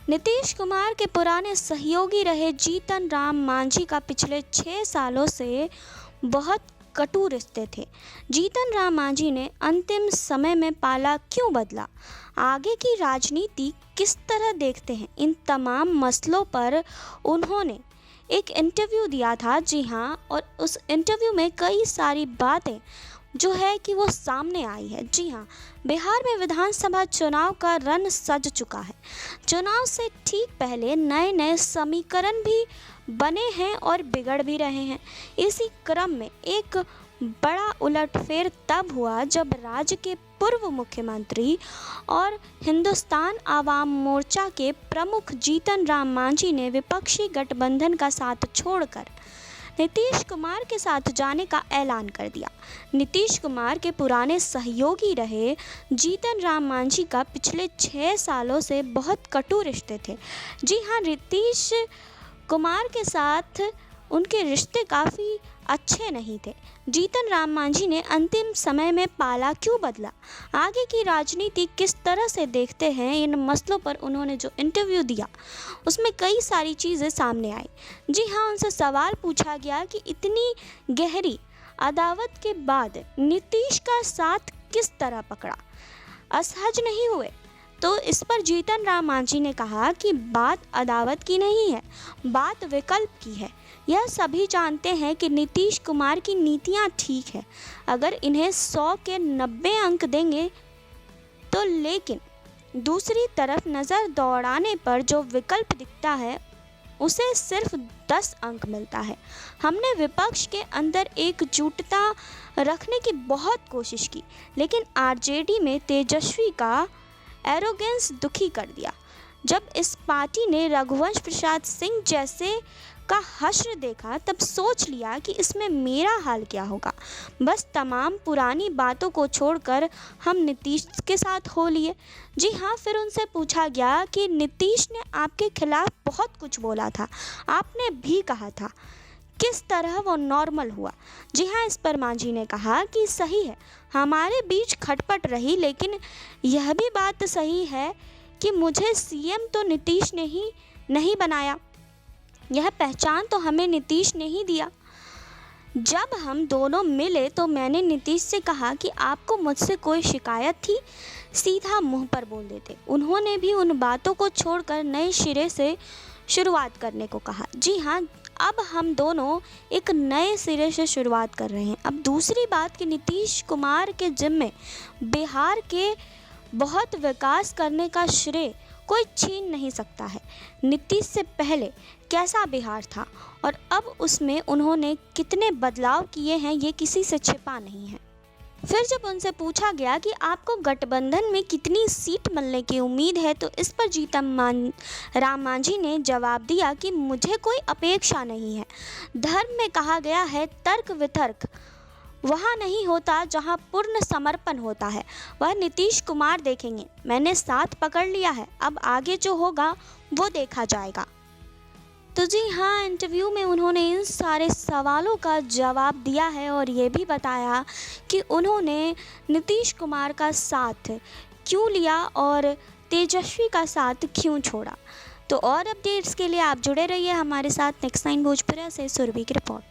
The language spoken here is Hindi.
नीतीश कुमार के पुराने सहयोगी रहे जीतन राम मांझी का पिछले 6 सालों से बहुत कटु रिश्ते थे। जीतन राम मांझी ने अंतिम समय में पाला क्यों बदला, आगे की राजनीति किस तरह देखते हैं, इन तमाम मसलों पर उन्होंने एक इंटरव्यू दिया था। जी हाँ, और उस इंटरव्यू में कई सारी बातें जो है कि वो सामने आई है। जी हाँ, बिहार में विधानसभा चुनाव का रण सज चुका है। चुनाव से ठीक पहले नए नए समीकरण भी बने हैं और बिगड़ भी रहे हैं। इसी क्रम में एक बड़ा उलटफेर तब हुआ जब राज्य के पूर्व मुख्यमंत्री और हिंदुस्तान आवाम मोर्चा के प्रमुख जीतन राम मांझी ने विपक्षी गठबंधन का साथ छोड़कर नीतीश कुमार के साथ जाने का ऐलान कर दिया। नीतीश कुमार के पुराने सहयोगी रहे जीतन राम मांझी का पिछले 6 सालों से बहुत कटु रिश्ते थे। जी हाँ, नीतीश कुमार के साथ उनके रिश्ते काफ़ी अच्छे नहीं थे। जीतन राम मांझी ने अंतिम समय में पाला क्यों बदला, आगे की राजनीति किस तरह से देखते हैं, इन मसलों पर उन्होंने जो इंटरव्यू दिया उसमें कई सारी चीज़ें सामने आई। जी हाँ, उनसे सवाल पूछा गया कि इतनी गहरी अदावत के बाद नीतीश का साथ किस तरह पकड़ा, असहज नहीं हुए? तो इस पर जीतन राम मांझी ने कहा कि बात अदावत की नहीं है, बात विकल्प की है। यह सभी जानते हैं कि नीतीश कुमार की नीतियां ठीक है, अगर इन्हें 100 के 90 अंक देंगे तो, लेकिन दूसरी तरफ नज़र दौड़ाने पर जो विकल्प दिखता है उसे सिर्फ 10 अंक मिलता है। हमने विपक्ष के अंदर एकजुटता रखने की बहुत कोशिश की, लेकिन आरजेडी में तेजस्वी का एरोगेंस दुखी कर दिया। जब इस पार्टी ने रघुवंश प्रसाद सिंह जैसे का हश्र देखा तब सोच लिया कि इसमें मेरा हाल क्या होगा। बस तमाम पुरानी बातों को छोड़कर हम नीतीश के साथ हो लिए। जी हाँ, फिर उनसे पूछा गया कि नीतीश ने आपके खिलाफ बहुत कुछ बोला था, आपने भी कहा था, किस तरह वो नॉर्मल हुआ? जी हाँ, इस पर मांझी ने कहा कि सही है, हमारे बीच खटपट रही, लेकिन यह भी बात सही है कि मुझे सीएम तो नीतीश ने ही नहीं बनाया, यह पहचान तो हमें नीतीश ने ही दिया। जब हम दोनों मिले तो मैंने नीतीश से कहा कि आपको मुझसे कोई शिकायत थी, सीधा मुंह पर बोल देते। उन्होंने भी उन बातों को छोड़कर नए सिरे से शुरुआत करने को कहा। जी हाँ, अब हम दोनों एक नए सिरे से शुरुआत कर रहे हैं। अब दूसरी बात कि नीतीश कुमार के जिम्मे बिहार के बहुत विकास करने का श्रेय कोई छीन नहीं सकता है। नीतीश से पहले कैसा बिहार था और अब उसमें उन्होंने कितने बदलाव किए हैं, ये किसी से छिपा नहीं है। फिर जब उनसे पूछा गया कि आपको गठबंधन में कितनी सीट मिलने की उम्मीद है, तो इस पर जीतन राम मांझी ने जवाब दिया कि मुझे कोई अपेक्षा नहीं है। धर्म में कहा गया है तर्क वितर्क वहाँ नहीं होता जहाँ पूर्ण समर्पण होता है, वह नीतीश कुमार देखेंगे। मैंने साथ पकड़ लिया है, अब आगे जो होगा वो देखा जाएगा। तो जी हाँ, इंटरव्यू में उन्होंने इन सारे सवालों का जवाब दिया है और ये भी बताया कि उन्होंने नीतीश कुमार का साथ क्यों लिया और तेजस्वी का साथ क्यों छोड़ा। तो और अपडेट्स के लिए आप जुड़े रहिए हमारे साथ। नेक्स्ट टाइम भोजपुरी से सुरभि की रिपोर्ट।